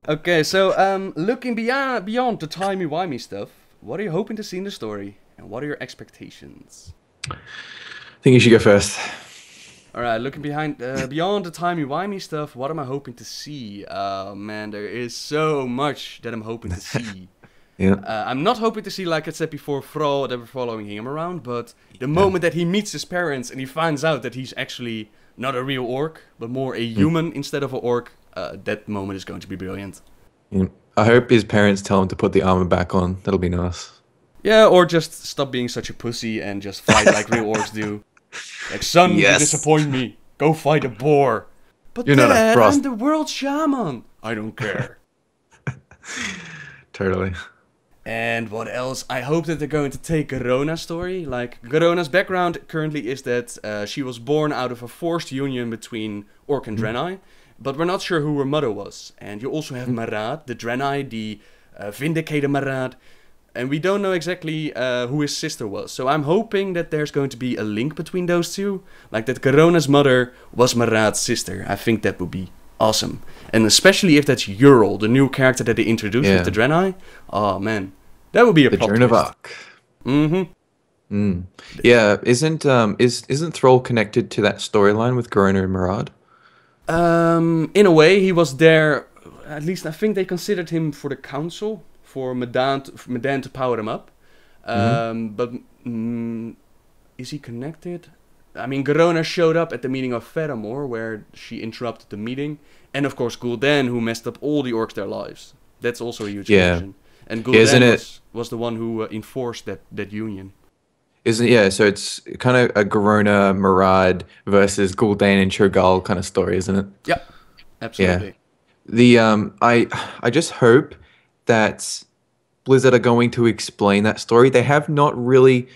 Okay, so looking beyond the timey-wimey stuff, what are you hoping to see in the story? And what are your expectations? I think you should go first. Alright, looking beyond the timey-wimey stuff, what am I hoping to see? Man, there is so much that I'm hoping to see. Yeah. I'm not hoping to see, like I said before, Thrall that we're following him around, but the moment that he meets his parents and he finds out that he's actually not a real orc, but more a human instead of an orc, that moment is going to be brilliant. Yeah. I hope his parents tell him to put the armor back on. That'll be nice. Yeah, or just stop being such a pussy and just fight like real orcs do. Like, son, Yes. you disappoint me. Go fight a boar. But You're not a Dad, frost. I'm the world shaman. I don't care. Totally. And what else? I hope that they're going to take Garona's story. Like, Garona's background currently is that she was born out of a forced union between Orc and Draenei. But we're not sure who her mother was. And you also have Marad, the Draenei, the Vindicator Marad. And we don't know exactly who his sister was. So I'm hoping that there's going to be a link between those two. Like that Garona's mother was Marad's sister. I think that would be awesome. And especially if that's Uril, the new character that they introduced with the Draenei. Oh man, that would be a The plot Joan of twist. Arc. Mm-hmm. Yeah, isn't Thrall connected to that storyline with Garona and Marad? In a way, he was there. At least I think they considered him for the council, for Medan to power him up. But is he connected? I mean, Garona showed up at the meeting of Faramore, where she interrupted the meeting. And of course, Gul'dan, who messed up all the orcs their lives. That's also a huge connection. And Gul'dan was the one who enforced that union. So it's kind of a Garona, Marad versus Gul'dan and Cho'Gall kind of story, isn't it? Yeah, absolutely. The I just hope that Blizzard are going to explain that story. They have not really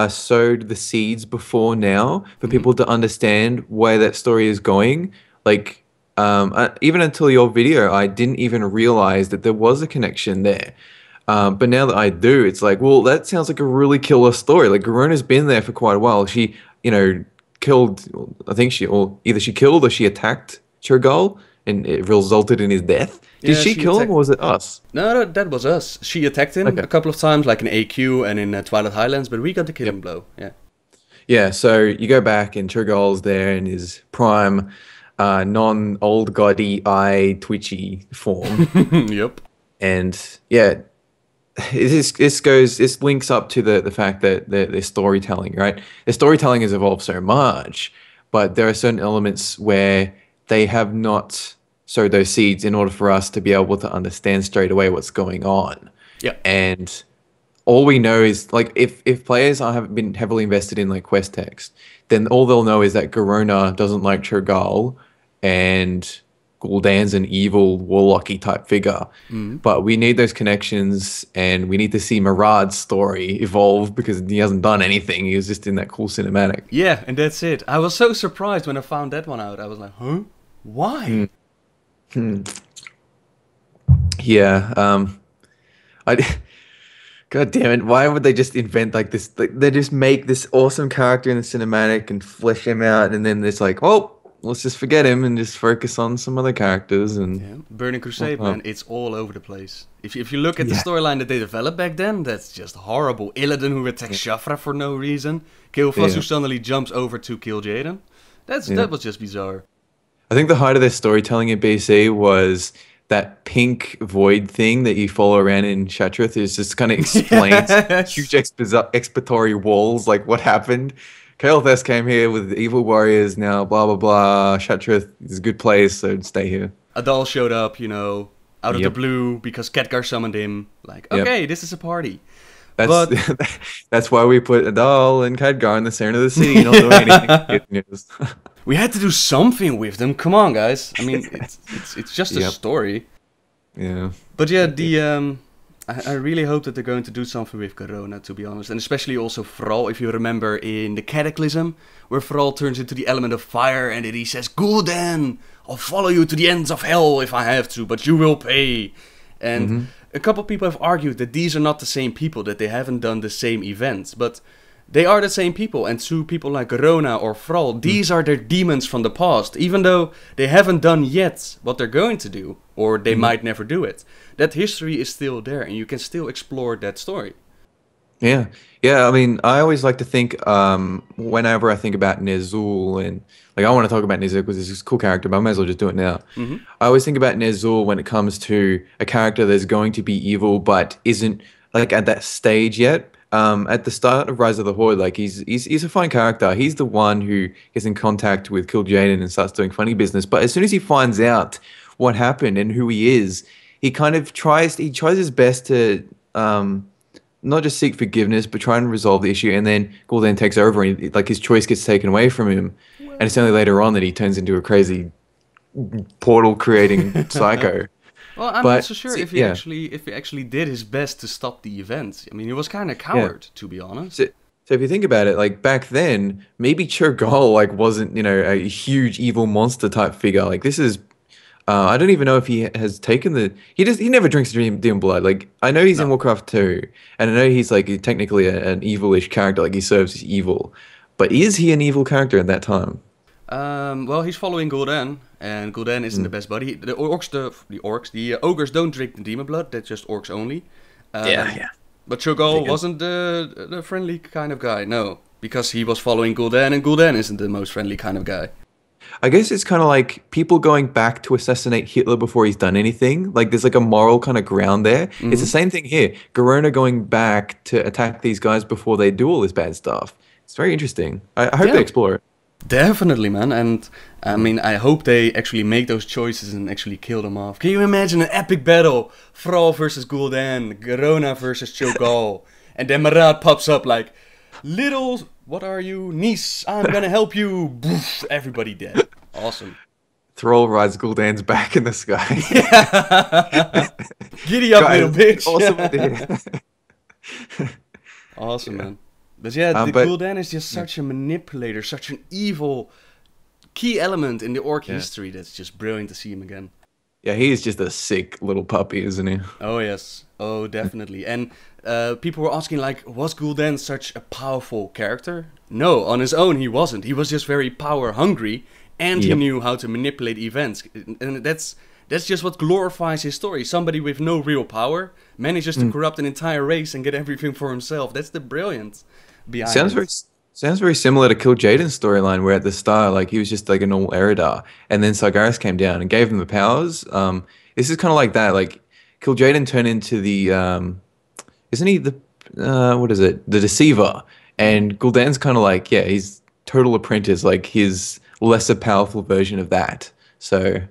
sowed the seeds before now for people to understand where that story is going. Like even until your video, I didn't even realize that there was a connection there. But now that I do, it's like, well, that sounds like a really killer story. Like Garona's been there for quite a while. She, killed. I think either she killed or she attacked Cho'Gall, and it resulted in his death. Did she kill him, or was it us? No, that was us. She attacked him a couple of times, like in AQ and in Twilight Highlands, but we got the killing blow. Yeah. Yeah. So you go back, and Cho'Gall's there in his prime, non-old goddy eye twitchy form. Yep. And yeah. This links up to the fact that their storytelling, right? Their storytelling has evolved so much, but there are certain elements where they have not sowed those seeds in order for us to be able to understand straight away what's going on. Yeah. And all we know is, like, if players haven't been heavily invested in like quest text, then all they'll know is that Garona doesn't like Cho'Gall and Gul'dan's an evil warlocky type figure. But we need those connections, and we need to see Marad's story evolve because he hasn't done anything. He was just in that cool cinematic. Yeah, and that's it. I was so surprised when I found that one out. I was like, huh? Why? Yeah. God damn it. Why would they just invent like this? They just make this awesome character in the cinematic and flesh him out, and then it's like, oh, let's just forget him and just focus on some other characters. And Burning Crusade, man, it's all over the place. If you look at the storyline that they developed back then, that's just horrible. Illidan who attacks Shafra for no reason. Kil'Thuzad who suddenly jumps over to kill Jaden. That was just bizarre. I think the height of their storytelling in BC was that pink void thing that you follow around in Shattrath. Is just kind of explains huge exploratory walls, like what happened. Kael'thas came here with evil warriors, now blah blah blah. Shattrath is a good place, so stay here. Adal showed up, out of the blue because Khadgar summoned him. Like, okay, this is a party. That's why we put Adal and Khadgar in the center of the city. Not doing anything. We had to do something with them. Come on, guys. I mean, it's just a story. Yeah. But yeah, I really hope that they're going to do something with Garona, to be honest. And especially also Thrall, if you remember in the Cataclysm, where Thrall turns into the element of fire and then he says, Gul'dan, I'll follow you to the ends of hell if I have to, but you will pay. And a couple of people have argued that these are not the same people, that they haven't done the same events. But They are the same people, and to people like Rona or Thrall, these are their demons from the past. Even though they haven't done yet what they're going to do, or they might never do it, that history is still there, and you can still explore that story. Yeah, yeah. I mean, I always like to think, whenever I think about Ner'zhul, and like I want to talk about Ner'zhul because he's a cool character, but I might as well just do it now. I always think about Ner'zhul when it comes to a character that's going to be evil, but isn't like at that stage yet. At the start of Rise of the Horde, like he's a fine character. He's the one who gets in contact with Gul'dan and starts doing funny business. But as soon as he finds out what happened and who he is, he kind of tries his best to not just seek forgiveness, but try and resolve the issue. And then Gul'dan takes over, and like his choice gets taken away from him. And it's only later on that he turns into a crazy portal creating psycho. Well, I'm not so sure if he actually did his best to stop the event. I mean, he was kind of coward, to be honest. So if you think about it, like back then, maybe Ner'zhul like wasn't, you know, a huge evil monster type figure. Like this is, I don't even know if he has taken he never drinks demon blood. Like I know he's in Warcraft 2, and I know he's like technically an evilish character. Like he serves as evil, but is he an evil character at that time? Well, he's following Gul'dan, and Gul'dan isn't the best buddy. The ogres don't drink the demon blood. That's just orcs only. But Ner'zhul wasn't the friendly kind of guy. No, because he was following Gul'dan, and Gul'dan isn't the most friendly kind of guy. I guess it's kind of like people going back to assassinate Hitler before he's done anything. Like there's like a moral kind of ground there. It's the same thing here. Garona going back to attack these guys before they do all this bad stuff. It's very interesting. I hope they explore it. Definitely, man. And I mean, I hope they actually make those choices and actually kill them off. Can you imagine an epic battle? Thrall versus Gul'dan, Garona versus Ner'zhul, and then Marad pops up like, little, what are you? Niece, I'm gonna help you. Boof, everybody dead. Awesome. Thrall rides Gul'dan's back in the sky. Giddy up, little bitch. Awesome idea. Awesome, man. But yeah, Gul'dan is just such a manipulator, such an evil key element in the orc history that's just brilliant to see him again. Yeah, he is just a sick little puppy, isn't he? Oh, yes. Oh, definitely. And people were asking, like, was Gul'dan such a powerful character? No, on his own he wasn't. He was just very power-hungry, and he knew how to manipulate events. And that's just what glorifies his story. Somebody with no real power manages to corrupt an entire race and get everything for himself. That's the brilliance behind it. Sounds very similar to Kil'jaeden's storyline, where at the start, like he was just like a normal Eridar, and then Sargeras came down and gave him the powers. This is kind of like that. Like Kil'jaeden turned into the, isn't he the, what is it, the Deceiver? And Gul'dan's kind of like, yeah, he's total apprentice, like his lesser powerful version of that. So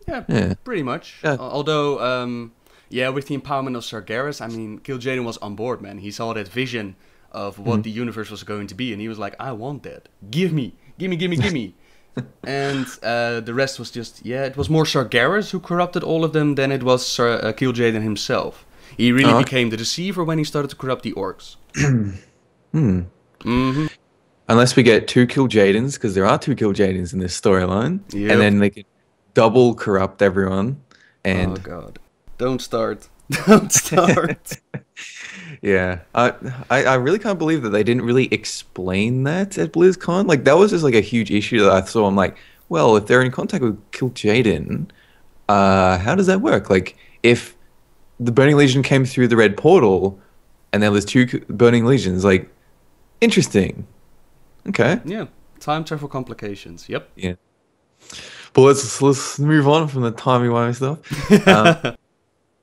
yeah. Pretty much. Yeah. Although, yeah, with the empowerment of Sargeras, I mean, Kil'jaeden was on board, man. He saw that vision of what the universe was going to be, and he was like, I want that. Give me. And the rest was just, it was more Sargeras who corrupted all of them than it was Kil'jaeden himself. He really became the deceiver when he started to corrupt the orcs. Unless we get two Kil'jaedens, because there are two Kil'jaedens in this storyline, and then they can double corrupt everyone. And oh god, don't start. Don't start. Yeah, I really can't believe that they didn't really explain that at BlizzCon. Like that was just like a huge issue that I saw. I'm like, well, if they're in contact with Kil'jaeden, how does that work? Like if the Burning Legion came through the red portal, and there was two Burning Legions, like interesting. Okay. Yeah, time travel complications. Yep. Yeah. But let's move on from the timey-wimey stuff.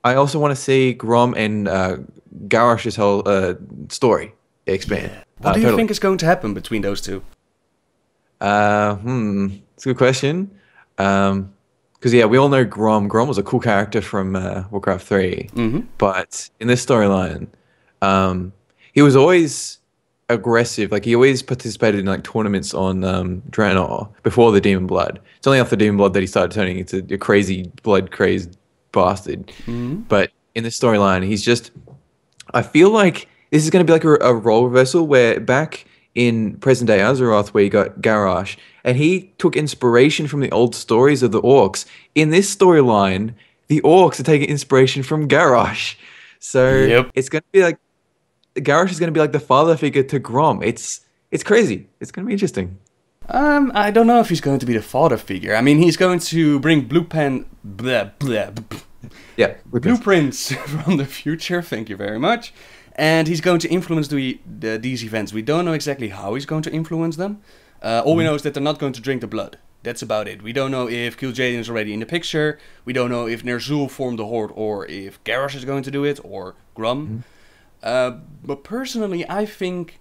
I also want to see Grom and Garrosh's whole story expand. Yeah. What do you think is going to happen between those two? It's a good question. Because yeah, we all know Grom. Grom was a cool character from Warcraft 3. But in this storyline, he was always aggressive. Like he always participated in like tournaments on Draenor before the Demon Blood. It's only after Demon Blood that he started turning into a crazy blood-crazed bastard. But in this storyline, he's just, I feel like this is going to be like a role reversal where back in present day Azeroth, where you got Garrosh, and he took inspiration from the old stories of the orcs. In this storyline, the orcs are taking inspiration from Garrosh. So it's going to be like Garrosh is going to be like the father figure to Grom. It's crazy. It's going to be interesting. I don't know if he's going to be the father figure. I mean, he's going to bring Yeah, blueprints from the future. Thank you very much. And he's going to influence these events. We don't know exactly how he's going to influence them. All we know is that they're not going to drink the blood. That's about it. We don't know if Gul'dan is already in the picture. We don't know if Ner'zhul formed the Horde or if Garrosh is going to do it or Grum. But personally, I think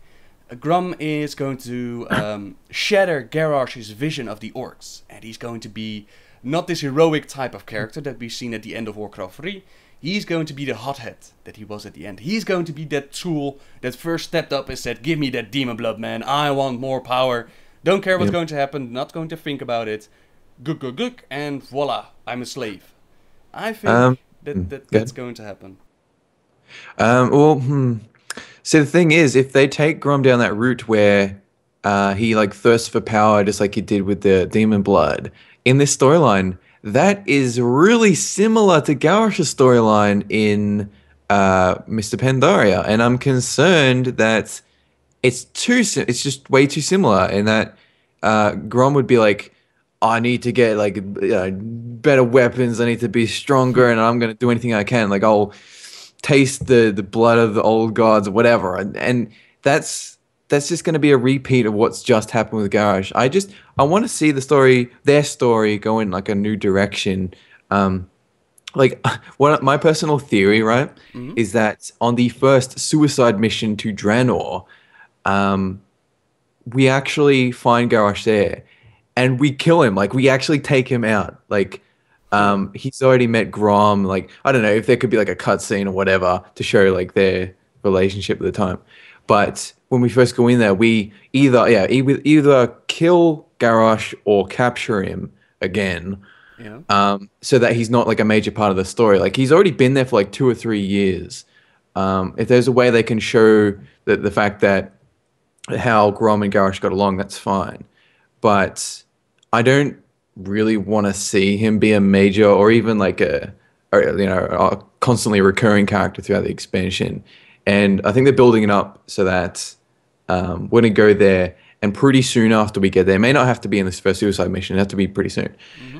Grum is going to shatter Garrosh's vision of the orcs. And he's going to be not this heroic type of character that we've seen at the end of Warcraft 3. He's going to be the hothead that he was at the end. He's going to be that tool that first stepped up and said, give me that demon blood, man. I want more power. Don't care what's going to happen. Not going to think about it. Gook, and voila, I'm a slave. I think that's going to happen. So the thing is, if they take Grom down that route where he like thirsts for power, just like he did with the demon blood, in this storyline, that is really similar to Garrosh's storyline in Mr. Pandaria, and I'm concerned that it's just way too similar, in that Grom would be like, I need to get like better weapons, I need to be stronger, and I'm gonna do anything I can. Like, I'll taste the blood of the old gods or whatever, and that's just going to be a repeat of what's just happened with Garrosh. I want to see their story go in like a new direction. Like, my personal theory, right, is that on the first suicide mission to Draenor, we actually find Garrosh there, and we kill him. Like, we actually take him out. Like, he's already met Grom. Like, I don't know if there could be like a cutscene or whatever to show like their relationship at the time. But when we first go in there, we either kill Garrosh or capture him again. Yeah. So that he's not like a major part of the story. Like, he's already been there for like 2 or 3 years. If there's a way they can show the fact that how Grom and Garrosh got along, that's fine. But I don't really want to see him be a major or even like a constantly recurring character throughout the expansion. And I think they're building it up so that we're going to go there, and pretty soon after we get there, it may not have to be in this first suicide mission, it has to be pretty soon,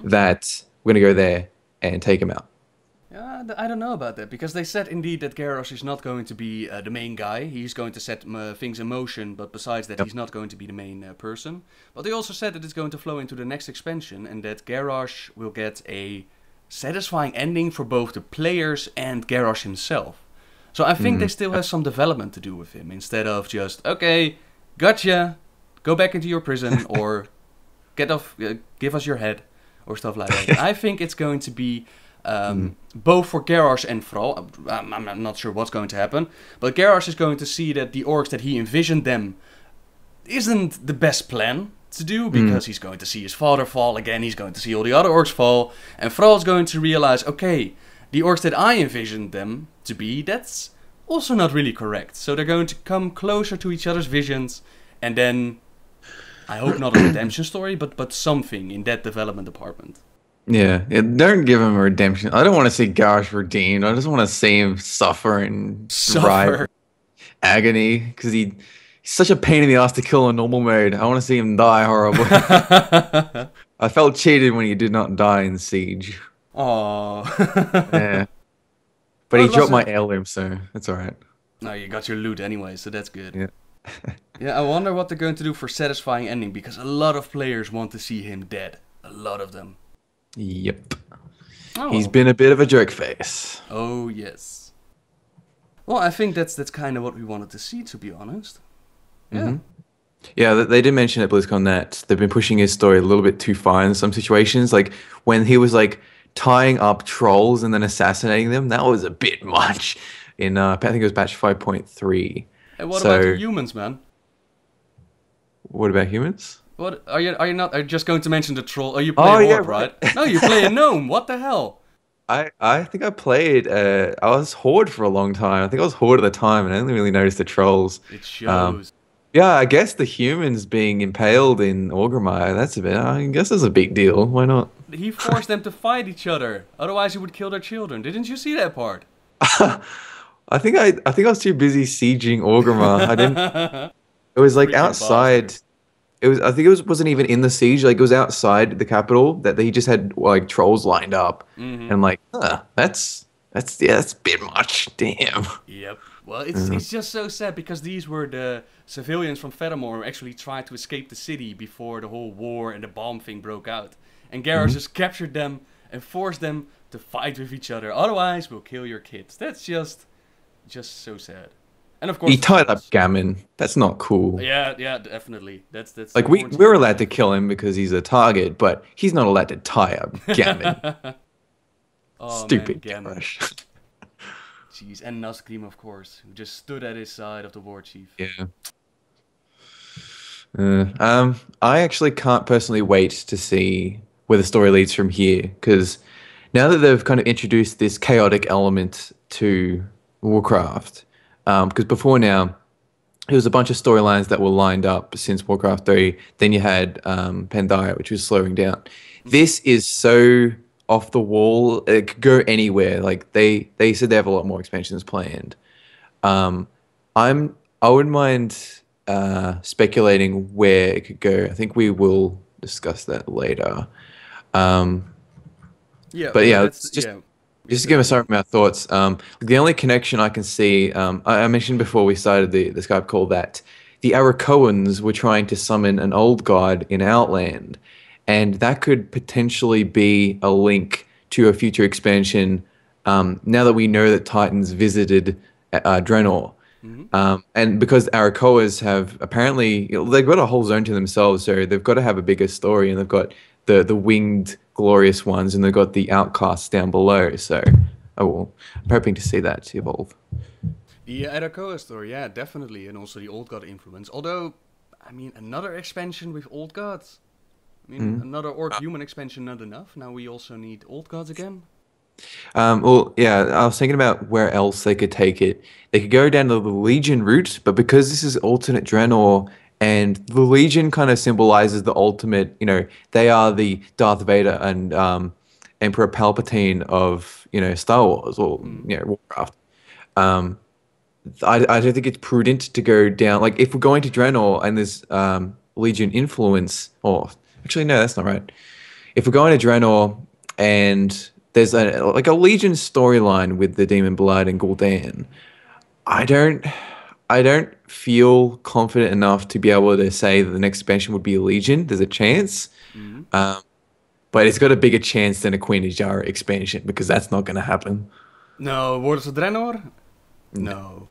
that we're going to go there and take him out. I don't know about that, because they said indeed that Garrosh is not going to be the main guy. He's going to set things in motion, but besides that, he's not going to be the main person. But they also said that it's going to flow into the next expansion, and that Garrosh will get a satisfying ending for both the players and Garrosh himself. So I think they still have some development to do with him, instead of just, okay, gotcha, go back into your prison, or get off, give us your head, or stuff like that. I think it's going to be both for Garrosh and Thrall. I'm not sure what's going to happen, but Garrosh is going to see that the orcs that he envisioned them isn't the best plan to do, because he's going to see his father fall again, he's going to see all the other orcs fall, and Thrall's going to realize, okay, the orcs that I envisioned them to be, that's also not really correct. So they're going to come closer to each other's visions, and then, I hope not a redemption story, but something in that development department. Yeah, don't give him a redemption. I don't want to see Garrosh redeemed. I just want to see him suffer and drive agony, because he's such a pain in the ass to kill in normal mode. I want to see him die horribly. I felt cheated when he did not die in Siege. Oh. Yeah. But he dropped my heirloom, so that's alright. No, you got your loot anyway, so that's good. Yeah. Yeah, I wonder what they're going to do for satisfying ending, because a lot of players want to see him dead. A lot of them. Yep. Oh. He's been a bit of a jerk face. Oh, yes. Well, I think that's kind of what we wanted to see, to be honest. Yeah. Yeah, they did mention at BlizzCon that they've been pushing his story a little bit too far in some situations. Like, when he was, like, tying up trolls and then assassinating them, that was a bit much. In, I think it was patch 5.3. Hey, what about the humans, man? What about humans? What are you not? Are you just going to mention the troll? Oh, you play Warp, right? No, you play a gnome. What the hell? I think I played. I was Horde for a long time. I think I was Horde at the time, and I only really noticed the trolls. It shows. Yeah, I guess the humans being impaled in Orgrimmar, that's a bit. I guess that's a big deal. Why not? He forced them to fight each other. Otherwise, he would kill their children. Didn't you see that part? I was too busy sieging Orgrimmar. I didn't. It was like Freaking outside. bastard. It was. I think it wasn't even in the siege. Like it was outside the capital that he just had like trolls lined up, and I'm like, that's a bit much. Damn. Yep. Well, it's just so sad because these were the civilians from Fedamore who actually tried to escape the city before the whole war and the bomb thing broke out. And Garrus just captured them and forced them to fight with each other. Otherwise, we'll kill your kids. That's just so sad. And of course, He tied up Gammon. That's not cool. Yeah, definitely. That's Like we're allowed to kill him because he's a target, but he's not allowed to tie up Gammon. Oh, Stupid man, Gammon. Garrosh. Jeez, and Nazgrim, of course, who just stood at his side of the war chief. Yeah. I actually can't personally wait to see where the story leads from here, because now that they've kind of introduced this chaotic element to Warcraft, because before now, there was a bunch of storylines that were lined up since Warcraft 3. Then you had Pandaria, which was slowing down. This is so off the wall. It could go anywhere. Like they said they have a lot more expansions planned. I wouldn't mind speculating where it could go. I think we will discuss that later. Yeah, but yeah, that's, just yeah. just to give us my thoughts. The only connection I can see, I mentioned before we started the Skype call that the Arakoans were trying to summon an old god in Outland, and that could potentially be a link to a future expansion. Now that we know that Titans visited Draenor. And because Arakoas have apparently, they've got a whole zone to themselves, so they've got to have a bigger story, and they've got the winged glorious ones, and they've got the outcasts down below. So, I'm hoping to see that evolve. The Arakoa story, yeah, definitely, and also the Old God influence. Although, I mean, another expansion with Old Gods. I mean, another Orc-Human expansion, not enough. Now we also need Old Gods again. Well, yeah, I was thinking about where else they could take it. They could go down the Legion route, but because this is alternate Draenor, and the Legion kind of symbolizes the ultimate, they are the Darth Vader and Emperor Palpatine of, Star Wars or, Warcraft. I don't think it's prudent to go down, like, if we're going to Draenor and there's Legion influence, or, actually, no, that's not right. If we're going to Draenor and there's a Legion storyline with the Demon Blood and Gul'dan, I don't feel confident enough to be able to say that the next expansion would be a Legion. There's a chance, but it's got a bigger chance than a Queen Ajara expansion, because that's not going to happen. No, Wars of Draenor? No.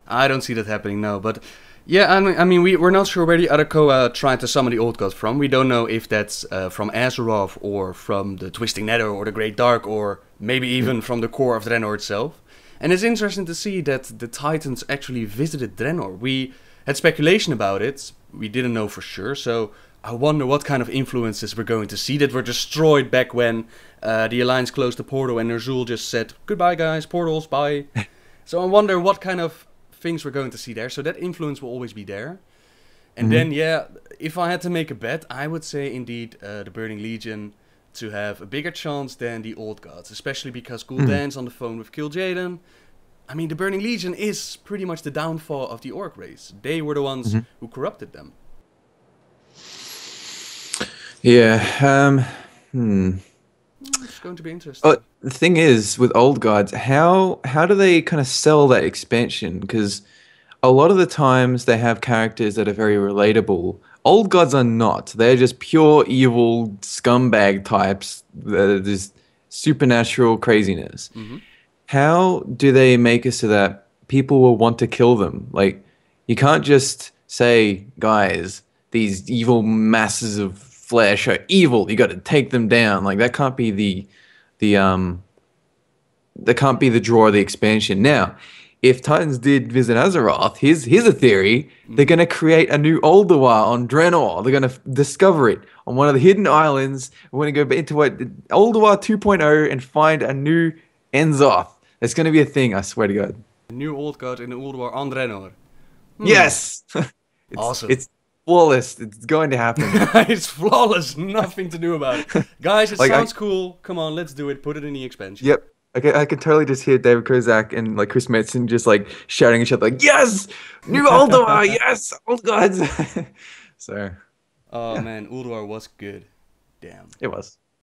I don't see that happening, no. But yeah, I mean, we're not sure where the Arakoa tried to summon the Old God from. We don't know if that's from Azeroth or from the Twisting Nether or the Great Dark, or maybe even from the core of Draenor itself. And it's interesting to see that the Titans actually visited Draenor. We had speculation about it, we didn't know for sure, so I wonder what kind of influences we're going to see that were destroyed back when the Alliance closed the portal and Ner'zhul just said, goodbye guys, portals, bye. So I wonder what kind of things we're going to see there, so that influence will always be there. And then, yeah, if I had to make a bet, I would say indeed the Burning Legion to have a bigger chance than the Old Gods, especially because Gul'dan's on the phone with Kil'jaeden. I mean, the Burning Legion is pretty much the downfall of the Orc race. They were the ones who corrupted them. Yeah, It's going to be interesting. The thing is, with Old Gods, how do they kind of sell that expansion? Because a lot of the times they have characters that are very relatable. Old Gods are not. They're just pure evil scumbag types. There's supernatural craziness. How do they make it so that people will want to kill them? Like, you can't just say, guys, these evil masses of flesh are evil. You got to take them down. Like, that can't be that can't be the draw of the expansion. Now, if Titans did visit Azeroth, here's a theory. They're going to create a new Ulduar on Draenor. They're going to discover it on one of the hidden islands. We're going to go into Ulduar 2.0 and find a new Enzoth. It's going to be a thing, I swear to God. A new Old God in the Ulduar on Draenor. Yes! Awesome. It's flawless. It's going to happen. It's flawless. Nothing to do about it. Guys, it sounds cool. Come on, let's do it. Put it in the expansion. Yep. I could totally just hear David Kozak and like Chris Metzen just like shouting each other like, "Yes, new Ulduar, yes, old gods." So Oh yeah, man, Ulduar was good. Damn. it was.